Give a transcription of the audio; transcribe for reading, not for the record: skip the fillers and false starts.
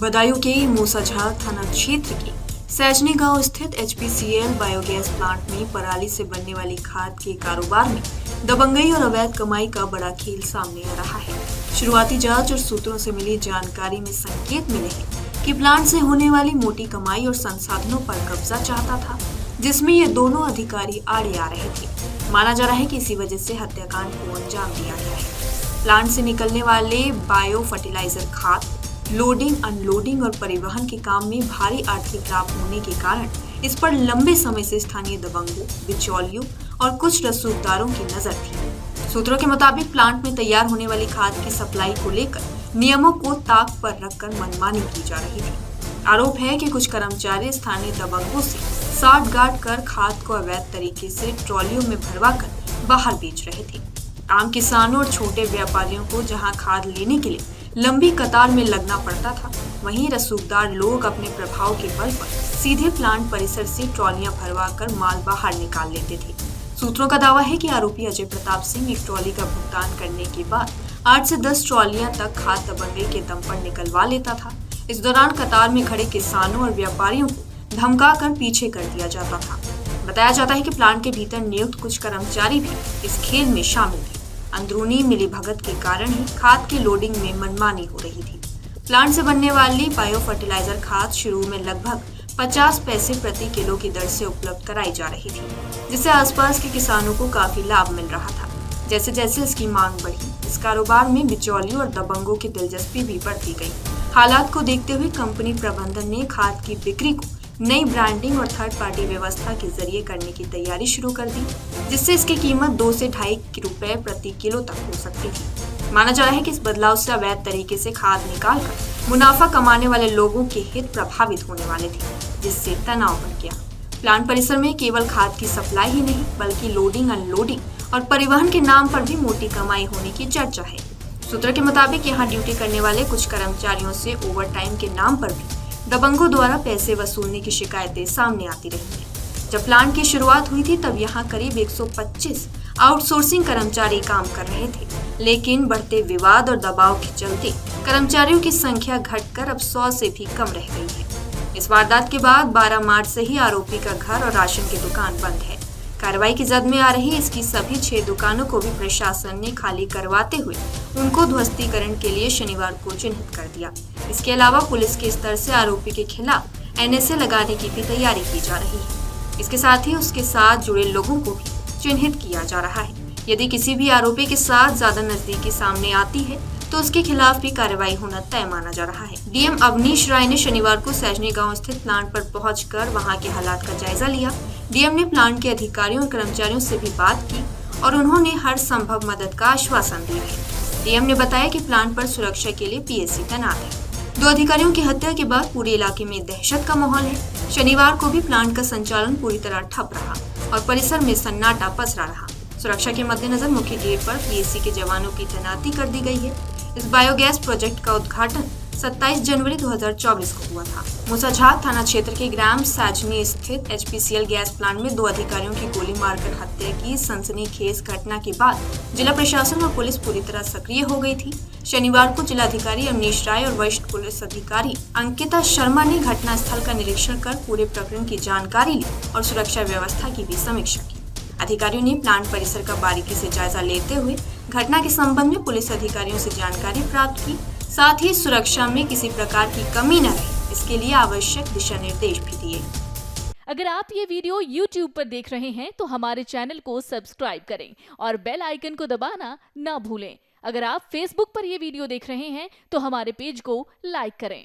बदायूं के मूसाझार थाना क्षेत्र के सैजनी गांव स्थित एचपीसीएल बायोगैस प्लांट में पराली से बनने वाली खाद के कारोबार में दबंगई और अवैध कमाई का बड़ा खेल सामने आ रहा है। शुरुआती जांच और सूत्रों से मिली जानकारी में संकेत मिले हैं कि प्लांट से होने वाली मोटी कमाई और संसाधनों पर कब्जा चाहता था, जिसमें ये दोनों अधिकारी आड़े आ रहे थे। माना जा रहा है कि इसी वजह से हत्याकांड को अंजाम दिया गया है। प्लांट से निकलने वाले बायो फर्टिलाइजर खाद लोडिंग, अनलोडिंग और परिवहन के काम में भारी आर्थिक लाभ होने के कारण इस पर लंबे समय से स्थानीय दबंगों, बिचौलियों और कुछ रसूखदारों की नजर थी। सूत्रों के मुताबिक प्लांट में तैयार होने वाली खाद की सप्लाई को लेकर नियमों को ताक पर रखकर मनमानी की जा रही थी। आरोप है कि कुछ कर्मचारी स्थानीय दबंगों से साठ-गांठ कर खाद को अवैध तरीके से ट्रॉलियों में भरवाकर बाहर बेच रहे थे। आम किसानों और छोटे व्यापारियों को जहां खाद लेने के लिए लंबी कतार में लगना पड़ता था, वहीं रसूखदार लोग अपने प्रभाव के बल पर सीधे प्लांट परिसर से ट्रॉलियां भरवाकर माल बाहर निकाल लेते थे। सूत्रों का दावा है कि आरोपी अजय प्रताप सिंह एक ट्रॉली का भुगतान करने के बाद 8 से 10 ट्रॉलियां तक खाद दबंगई के दम पर निकलवा लेता था। इस दौरान कतार में खड़े किसानों और व्यापारियों को धमकाकर पीछे कर दिया जाता था। बताया जाता है कि प्लांट के भीतर नियुक्त कुछ कर्मचारी भी इस खेल में शामिल थे। अंदरूनी मिलीभगत के कारण ही खाद की लोडिंग में मनमानी हो रही थी। प्लांट से बनने वाली बायो फर्टिलाइजर खाद शुरू में लगभग 50 पैसे प्रति किलो की दर से उपलब्ध कराई जा रही थी, जिससे आसपास के किसानों को काफी लाभ मिल रहा था। जैसे जैसे इसकी मांग बढ़ी, इस कारोबार में बिचौलियों और दबंगों की दिलचस्पी भी बढ़ती गई। हालात को देखते हुए कंपनी प्रबंधन ने खाद की बिक्री को नई ब्रांडिंग और थर्ड पार्टी व्यवस्था के जरिए करने की तैयारी शुरू कर दी, जिससे इसकी कीमत 2 से ढाई रुपए प्रति किलो तक हो सकती थी। माना जा रहा है कि इस बदलाव से अवैध तरीके से खाद निकालकर मुनाफा कमाने वाले लोगों के हित प्रभावित होने वाले थे, जिससे तनाव बढ़ गया। प्लांट परिसर में केवल खाद की सप्लाई ही नहीं, बल्कि लोडिंग, अनलोडिंग और परिवहन के नाम पर भी मोटी कमाई होने की चर्चा है। सूत्रों के मुताबिक यहाँ ड्यूटी करने वाले कुछ कर्मचारियों से ओवरटाइम के नाम पर भी दबंगों द्वारा पैसे वसूलने की शिकायतें सामने आती रही हैं। जब प्लांट की शुरुआत हुई थी तब यहाँ करीब 125 आउटसोर्सिंग कर्मचारी काम कर रहे थे, लेकिन बढ़ते विवाद और दबाव के चलते कर्मचारियों की संख्या घटकर अब 100 से भी कम रह गई है। इस वारदात के बाद 12 मार्च से ही आरोपी का घर और राशन की दुकान बंद है। कार्रवाई की जद में आ रही इसकी सभी 6 दुकानों को भी प्रशासन ने खाली करवाते हुए उनको ध्वस्तीकरण के लिए शनिवार को चिन्हित कर दिया। इसके अलावा पुलिस के स्तर से आरोपी के खिलाफ एनएसए लगाने की भी तैयारी की जा रही है। इसके साथ ही उसके साथ जुड़े लोगों को भी चिन्हित किया जा रहा है। यदि किसी भी आरोपी के साथ ज्यादा नजदीकी सामने आती है तो उसके खिलाफ भी कार्रवाई होना तय माना जा रहा है। डीएम अवनीश राय ने शनिवार को सैजनी गांव स्थित प्लांट पर पहुंचकर वहां के हालात का जायजा लिया। डीएम ने प्लांट के अधिकारियों और कर्मचारियों से भी बात की और उन्होंने हर संभव मदद का आश्वासन दिया है। डीएम ने बताया कि प्लांट पर सुरक्षा के लिए पीएससी तैनात है। 2 अधिकारियों की हत्या के बाद पूरे इलाके में दहशत का माहौल है। शनिवार को भी प्लांट का संचालन पूरी तरह ठप रहा और परिसर में सन्नाटा पसरा रहा। सुरक्षा के मद्देनजर मुख्य गेट पर पीएससी के जवानों की तैनाती कर दी गई है। इस बायोगैस प्रोजेक्ट का उद्घाटन 27 जनवरी 2024 को हुआ था। मूसाझार थाना क्षेत्र के ग्राम सैजनी स्थित एचपीसीएल गैस प्लांट में 2 अधिकारियों की गोली मारकर हत्या की सनसनीखेज घटना के बाद जिला प्रशासन और पुलिस पूरी तरह सक्रिय हो गई थी। शनिवार को जिलाधिकारी अवनीश राय और वरिष्ठ पुलिस अधिकारी अंकिता शर्मा ने घटना स्थल का निरीक्षण कर पूरे प्रकरण की जानकारी ली और सुरक्षा व्यवस्था की भी समीक्षा की। अधिकारियों ने प्लांट परिसर का बारीकी से जायजा लेते हुए घटना के संबंध में पुलिस अधिकारियों से जानकारी प्राप्त की। साथ ही सुरक्षा में किसी प्रकार की कमी न रहे, इसके लिए आवश्यक दिशा निर्देश भी दिए। अगर आप ये वीडियो YouTube पर देख रहे हैं तो हमारे चैनल को सब्सक्राइब करें और बेल आइकन को दबाना ना भूलें। अगर आप Facebook पर ये वीडियो देख रहे हैं तो हमारे पेज को लाइक करें।